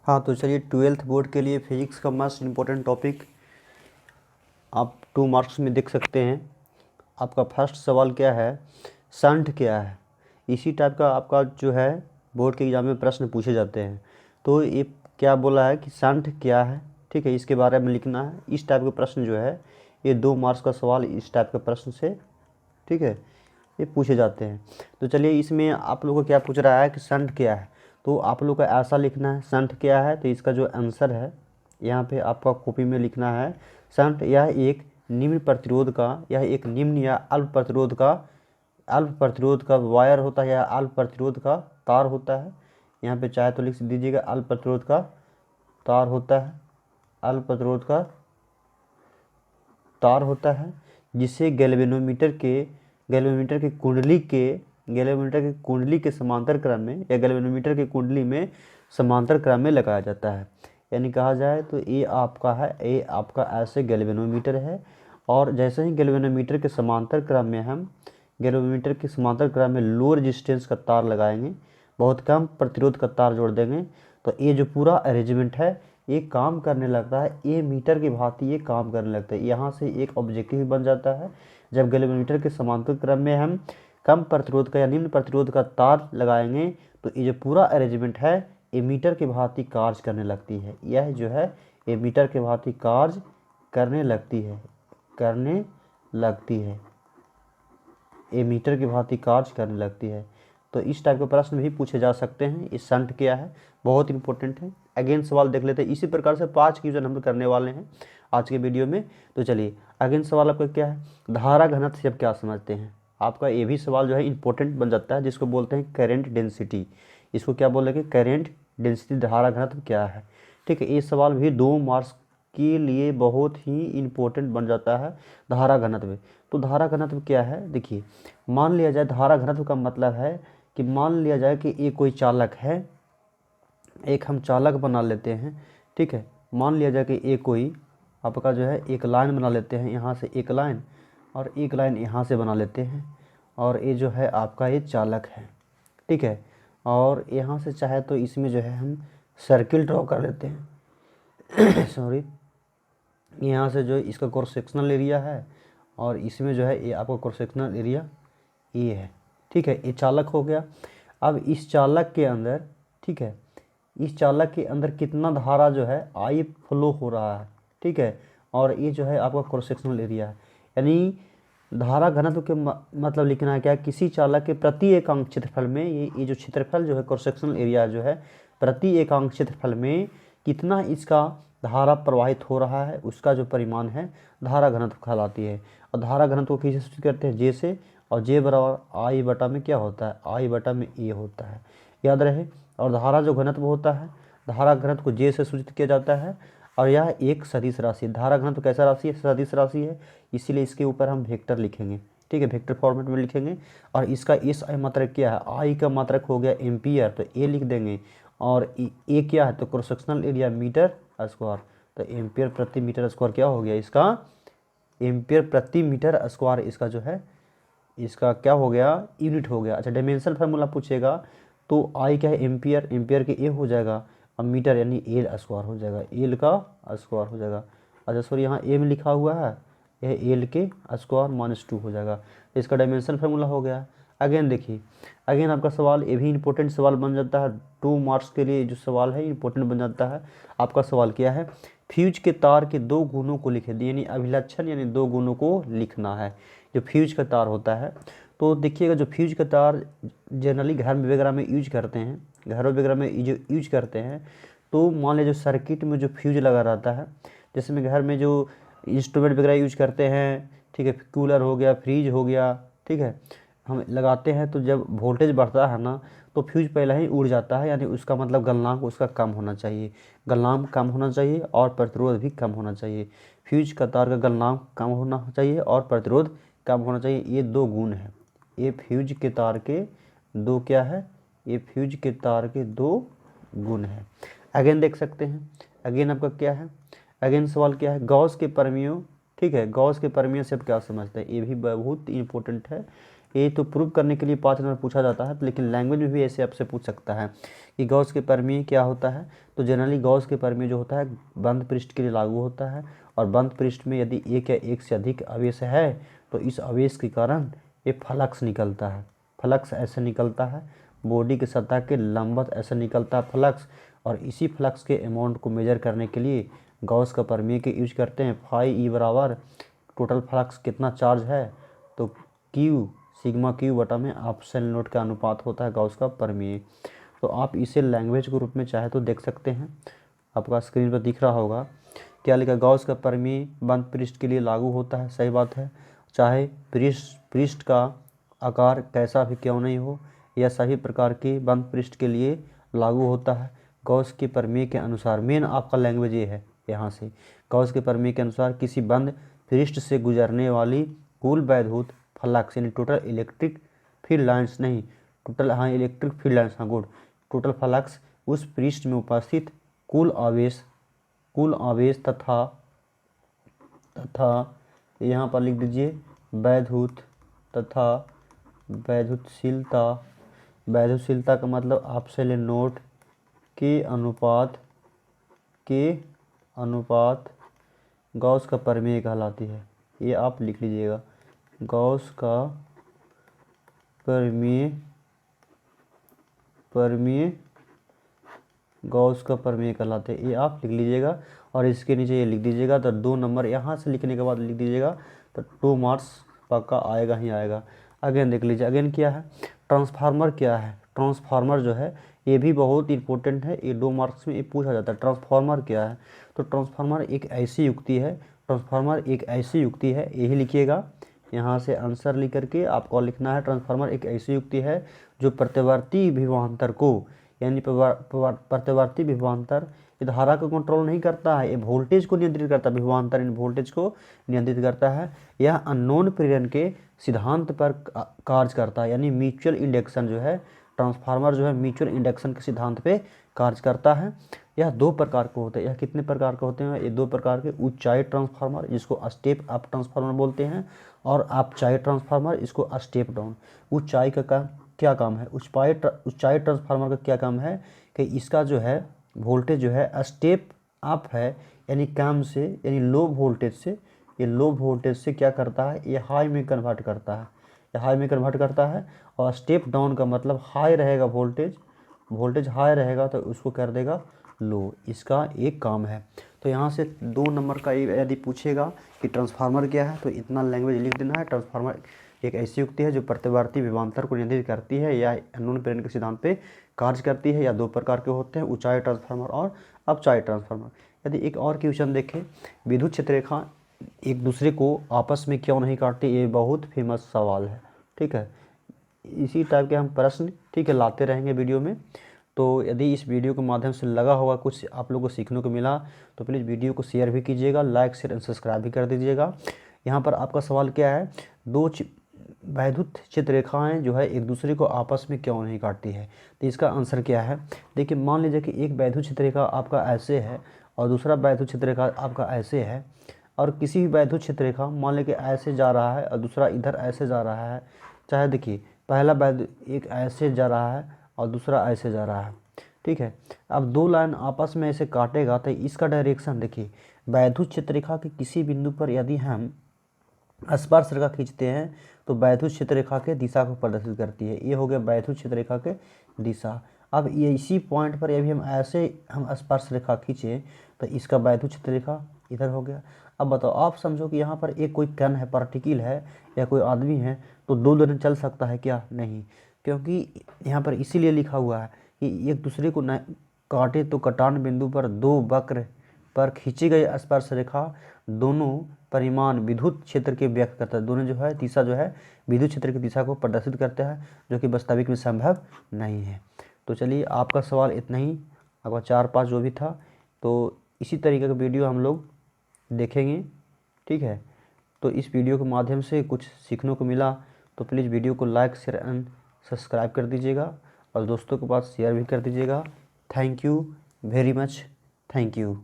हाँ तो चलिए 12th बोर्ड के लिए फिजिक्स का मोस्ट इम्पोर्टेंट टॉपिक आप 2 मार्क्स में देख सकते हैं। आपका फर्स्ट सवाल क्या है, शंट क्या है। इसी टाइप का आपका जो है बोर्ड के एग्जाम में प्रश्न पूछे जाते हैं। तो ये क्या बोला है कि शंट क्या है, ठीक है, इसके बारे में लिखना है। इस टाइप के प्रश्न जो है ये 2 मार्क्स का सवाल इस टाइप के प्रश्न से, ठीक है, ये पूछे जाते हैं। तो चलिए इसमें आप लोगों को क्या पूछ रहा है कि शंट क्या है, तो आप लोग को ऐसा लिखना है शंट क्या है। तो इसका जो आंसर है यहाँ पे आपका कॉपी में लिखना है, शंट यह एक निम्न प्रतिरोध का, यह एक निम्न या अल्प प्रतिरोध का वायर होता है या अल्प प्रतिरोध का तार होता है। यहाँ पे चाहे तो लिख दीजिएगा अल्प प्रतिरोध का तार होता है, अल्प प्रतिरोध का तार होता है, जिसे गैल्वेनोमीटर की कुंडली के समांतर क्रम में या गैल्वेनोमीटर की कुंडली में समांतर क्रम में लगाया जाता है। यानी कहा जाए तो ये आपका ऐसे गैल्वेनोमीटर है, और जैसे ही गैल्वेनोमीटर के समांतर क्रम में लो रेजिस्टेंस का तार लगाएंगे, बहुत कम प्रतिरोध का तार जोड़ देंगे, तो ये जो पूरा अरेंजमेंट है ये काम करने लगता है, ये मीटर की भांति ये काम करने लगता है। यहाँ से एक ऑब्जेक्टिव बन जाता है। जब गैल्वेनोमीटर के समांतर क्रम में हम कम प्रतिरोध का या निम्न प्रतिरोध का तार लगाएंगे, तो ये जो पूरा अरेंजमेंट है ये मीटर की भांति कार्य करने लगती है। यह जो है ये मीटर के भांति कार्य करने लगती है, ये मीटर की भांति कार्य करने लगती है। तो इस टाइप के प्रश्न भी पूछे जा सकते हैं। ये शंट क्या है, बहुत इंपॉर्टेंट है। अगेन सवाल देख लेते हैं। इसी प्रकार से 5 क्वेश्चन हम करने वाले हैं आज के वीडियो में। तो चलिए अगेन सवाल आपका क्या है, धारा घनत्व से आप क्या समझते हैं। आपका ये भी सवाल जो है इंपॉर्टेंट बन जाता है, जिसको बोलते हैं करेंट डेंसिटी। इसको क्या बोलेंगे, करेंट डेंसिटी, धारा घनत्व क्या है, ठीक है। ये सवाल भी 2 मार्क्स के लिए बहुत ही इम्पोर्टेंट बन जाता है, धारा घनत्व। तो धारा घनत्व क्या है, देखिए मान लिया जाए धारा घनत्व का मतलब है कि मान लिया जाए कि ये कोई चालक है, एक हम चालक बना लेते हैं, ठीक है। मान लिया जाए कि ये कोई आपका जो है एक लाइन बना लेते हैं, यहाँ से एक लाइन और एक लाइन यहाँ से बना लेते हैं, और ये जो है आपका ये चालक है, ठीक है। और यहाँ से चाहे तो इसमें जो है हम सर्किल ड्रॉ कर लेते हैं सॉरी, यहाँ से जो इसका क्रॉस सेक्शनल एरिया है, और इसमें जो है ये आपका क्रॉस सेक्शनल एरिया ये है, ठीक है। ये चालक हो गया। अब इस चालक के अंदर, ठीक है, इस चालक के अंदर कितना धारा जो है आई फ्लो हो रहा है, ठीक है। और ये जो है आपका क्रॉस सेक्शनल एरिया है। यानी धारा घनत्व के मतलब लिखना है क्या, किसी चालक के प्रति एकांक क्षेत्रफल में ये जो क्षेत्रफल जो है क्रॉस सेक्शनल एरिया जो है, प्रति एकांक क्षेत्रफल में कितना इसका धारा प्रवाहित हो रहा है, उसका जो परिमाण है धारा घनत्व कहलाती है। और धारा घनत्व को किसे सूचित करते हैं, जे से, और जे बराबर आई बटा में क्या होता है, आई बटा में ए होता है, याद रहे। और धारा जो घनत्व होता है, धारा घनत्व को जे से सूचित किया जाता है, और यह एक सदिश राशि है। धारा घनत्व कैसा राशि है, सदिश राशि है, इसीलिए इसके ऊपर हम वेक्टर लिखेंगे, ठीक है, वेक्टर फॉर्मेट में लिखेंगे। और इसका इस मात्रक क्या है, आई का मात्रक हो गया एम्पियर, तो ए लिख देंगे। और ए क्या है, तो cross sectional area metre square, तो एम्पियर प्रति मीटर स्क्वायर क्या हो गया, इसका एम्पियर प्रति मीटर स्क्वायर, इसका जो है इसका क्या हो गया, यूनिट हो गया। अच्छा, डायमेंशन फार्मूला पूछेगा तो आई क्या है एम्पियर, एम्पियर के ए हो जाएगा, और मीटर यानी एल स्क्वायर हो जाएगा, एल का स्क्वायर हो जाएगा। अच्छा सॉरी, यहाँ ए में लिखा हुआ है, यह एल के स्क्वायर -2 हो जाएगा। तो इसका डायमेंशन फार्मूला हो गया। अगेन देखिए, अगेन आपका सवाल ये भी इंपॉर्टेंट सवाल बन जाता है, 2 मार्क्स के लिए जो सवाल है इंपॉर्टेंट बन जाता है। आपका सवाल क्या है, फ्यूज के तार के 2 गुणों को लिखे, यानी अभिलक्षण यानी 2 गुणों को लिखना है। जो फ्यूज का तार होता है, तो देखिएगा जो फ्यूज का तार जनरली घर वगैरह में यूज करते हैं, घरों वगैरह में जो यूज करते हैं, तो मान लीजिए जो सर्किट में जो फ्यूज लगा रहता है, जैसे में घर में जो इंस्ट्रूमेंट वगैरह यूज करते हैं, ठीक है, कूलर हो गया, फ्रिज हो गया, ठीक है, हम लगाते हैं, तो जब वोल्टेज बढ़ता है ना, तो फ्यूज पहले ही उड़ जाता है, यानी उसका मतलब गलनांक उसका कम होना चाहिए, गलनांक कम होना चाहिए और प्रतिरोध भी कम होना चाहिए। फ्यूज का तार का गलनांक कम होना चाहिए और प्रतिरोध कम होना चाहिए, ये 2 गुण है। ये फ्यूज के तार के 2 क्या है, ये फ्यूज के तार के 2 गुण है। अगेन देख सकते हैं, अगेन आपका क्या है, अगेन सवाल क्या है, गॉस के परमियों, ठीक है, गॉस के परमियों से आप क्या समझते हैं, ये भी बहुत इंपॉर्टेंट है। ये तो प्रूव करने के लिए 5 नंबर पूछा जाता है, लेकिन लैंग्वेज में भी ऐसे आपसे पूछ सकता है कि गॉस के प्रमेय क्या होता है। तो जनरली गॉस के प्रमेय जो होता है बंद पृष्ठ के लिए लागू होता है, और बंद पृष्ठ में यदि एक या एक से अधिक आवेश है तो इस आवेश के कारण ये फ्लक्स निकलता है। फ्लक्स ऐसे निकलता है, बॉडी के सतह के लंबवत ऐसे निकलता है फ्लक्स, और इसी फ्लक्स के अमाउंट को मेजर करने के लिए गॉस का प्रमेय के यूज करते हैं। फाई ई बराबर टोटल फ्लक्स कितना चार्ज है, तो क्यू सिग्मा क्यू बटा में एप्सिलॉन नॉट का अनुपात होता है गॉस का प्रमेय। तो आप इसे लैंग्वेज के रूप में चाहे तो देख सकते हैं, आपका स्क्रीन पर दिख रहा होगा। क्या लिखा, गॉस का प्रमेय बंद पृष्ठ के लिए लागू होता है, सही बात है, चाहे पृष्ठ का आकार कैसा भी क्यों नहीं हो, यह सभी प्रकार के बंद पृष्ठ के लिए लागू होता है। गॉस के प्रमेय के अनुसार मेन आपका लैंग्वेज ये है यहाँ से, गॉस के प्रमेय के अनुसार किसी बंद पृष्ठ से गुजरने वाली कुल वैद्युत फ्लक्स यानी टोटल इलेक्ट्रिक फील्ड लाइन्स नहीं, टोटल हाँ इलेक्ट्रिक फील्ड लाइन्स, हाँ गुड, टोटल फ्लक्स उस पृष्ठ में उपस्थित कुल आवेश तथा यहाँ पर लिख दीजिए वैद्युत तथा वैद्युतशीलता का मतलब एप्सिलॉन नॉट के अनुपात गॉस का प्रमेय कहलाती है। ये आप लिख लीजिएगा, गॉस का प्रमेय गॉस का प्रमेय कहलाते हैं, ये आप लिख लीजिएगा। और इसके नीचे ये लिख दीजिएगा, तो 2 नंबर यहाँ से लिखने के बाद लिख दीजिएगा, तो 2 मार्क्स पक्का आएगा ही आएगा। अगेन देख लीजिए, अगेन क्या है, ट्रांसफार्मर क्या है। ट्रांसफार्मर जो है ये भी बहुत इंपॉर्टेंट है, ये 2 मार्क्स में ये पूछा जाता है। ट्रांसफार्मर क्या है, तो ट्रांसफार्मर एक ऐसी युक्ति है, यही लिखिएगा, यहाँ से आंसर लिख करके आपको लिखना है। ट्रांसफार्मर एक ऐसी युक्ति है जो प्रतिवर्ती विभवांतर को, यानी प्रतिवर्ती विभवांतर धारा को कंट्रोल नहीं करता है, ये वोल्टेज को नियंत्रित करता है, विभवांतर इन वोल्टेज को नियंत्रित करता है। यह अननोन प्रेरण के सिद्धांत पर कार्य करता है, यानी म्यूचुअल इंडक्शन जो है, ट्रांसफार्मर जो है म्यूचुअल इंडक्शन के सिद्धांत पे कार्य करता है। यह 2 प्रकार के होते हैं। यह कितने प्रकार के होते हैं, ये 2 प्रकार के, ऊंचाई ट्रांसफार्मर जिसको स्टेप अप ट्रांसफार्मर बोलते हैं, और अपचाई ट्रांसफार्मर इसको स्टेप डाउन। ऊंचाई का क्या काम है, ऊंचाई ट्रांसफार्मर का क्या काम है कि इसका जो है वोल्टेज जो है स्टेप अप है, यानी कम से, यानी लो वोल्टेज से, ये लो वोल्टेज से क्या करता है, ये हाई में कन्वर्ट करता है। और स्टेप डाउन का मतलब हाई रहेगा वोल्टेज हाई रहेगा तो उसको कर देगा लो, इसका एक काम है। तो यहाँ से 2 नंबर का यदि पूछेगा कि ट्रांसफार्मर क्या है, तो इतना लैंग्वेज लिख देना है। ट्रांसफार्मर एक ऐसी युक्ति है जो प्रतिवर्ती विभवांतर को नियंत्रित करती है या अननोन प्रेरण के सिद्धांत पे कार्य करती है, या 2 प्रकार के होते हैं, ऊंचाई ट्रांसफार्मर और अपचाई ट्रांसफार्मर। यदि एक और क्वेश्चन देखें, विद्युत क्षेत्र रेखा एक दूसरे को आपस में क्यों नहीं काटती, ये बहुत फेमस सवाल है, ठीक है। इसी टाइप के हम प्रश्न, ठीक है, लाते रहेंगे वीडियो में। तो यदि इस वीडियो के माध्यम से लगा होगा कुछ आप लोगों को सीखने को मिला, तो प्लीज़ वीडियो को शेयर भी कीजिएगा, लाइक शेयर एंड सब्सक्राइब भी कर दीजिएगा। यहाँ पर आपका सवाल क्या है, 2 वैद्युत क्षेत्र रेखाएँ जो है एक दूसरे को आपस में क्यों नहीं काटती है, तो इसका आंसर क्या है। देखिए, मान लीजिए कि एक वैद्युत क्षेत्र रेखा आपका ऐसे है और दूसरा वैद्युत क्षेत्र रेखा आपका ऐसे है, और किसी भी वैद्युत क्षेत्र रेखा मान लीजिए कि ऐसे जा रहा है और दूसरा इधर ऐसे जा रहा है, चाहे देखिए पहला एक ऐसे जा रहा है और दूसरा ऐसे जा रहा है, ठीक है। अब 2 लाइन आपस में ऐसे काटेगा तो इसका डायरेक्शन देखिए, वैद्युत क्षेत्र रेखा के किसी बिंदु पर यदि हम स्पर्श रेखा खींचते हैं तो वैद्युत क्षेत्र रेखा के दिशा को प्रदर्शित करती है। ये हो गया वैद्युत क्षेत्र रेखा के दिशा। अब ये इसी पॉइंट पर यदि हम स्पर्श रेखा खींचे तो इसका वैद्युत क्षेत्र रेखा इधर हो गया। अब बताओ, आप समझो कि यहाँ पर एक कोई कण है, पार्टिकल है या कोई आदमी है, तो 2 दिन चल सकता है क्या, नहीं, क्योंकि यहाँ पर इसीलिए लिखा हुआ है कि एक दूसरे को न काटे तो कटान बिंदु पर 2 वक्र पर खींची गई स्पर्श रेखा दोनों परिमाण विद्युत क्षेत्र के व्यक्त करता है, दोनों जो है दिशा जो है विद्युत क्षेत्र की दिशा को प्रदर्शित करते हैं, जो कि वास्तविक में संभव नहीं है। तो चलिए, आपका सवाल इतना ही, आपका 4-5 जो भी था, तो इसी तरीके का वीडियो हम लोग देखेंगे, ठीक है। तो इस वीडियो के माध्यम से कुछ सीखने को मिला तो प्लीज़ वीडियो को लाइक शेयर एंड सब्सक्राइब कर दीजिएगा, और दोस्तों के पास शेयर भी कर दीजिएगा। Thank you very much, thank you.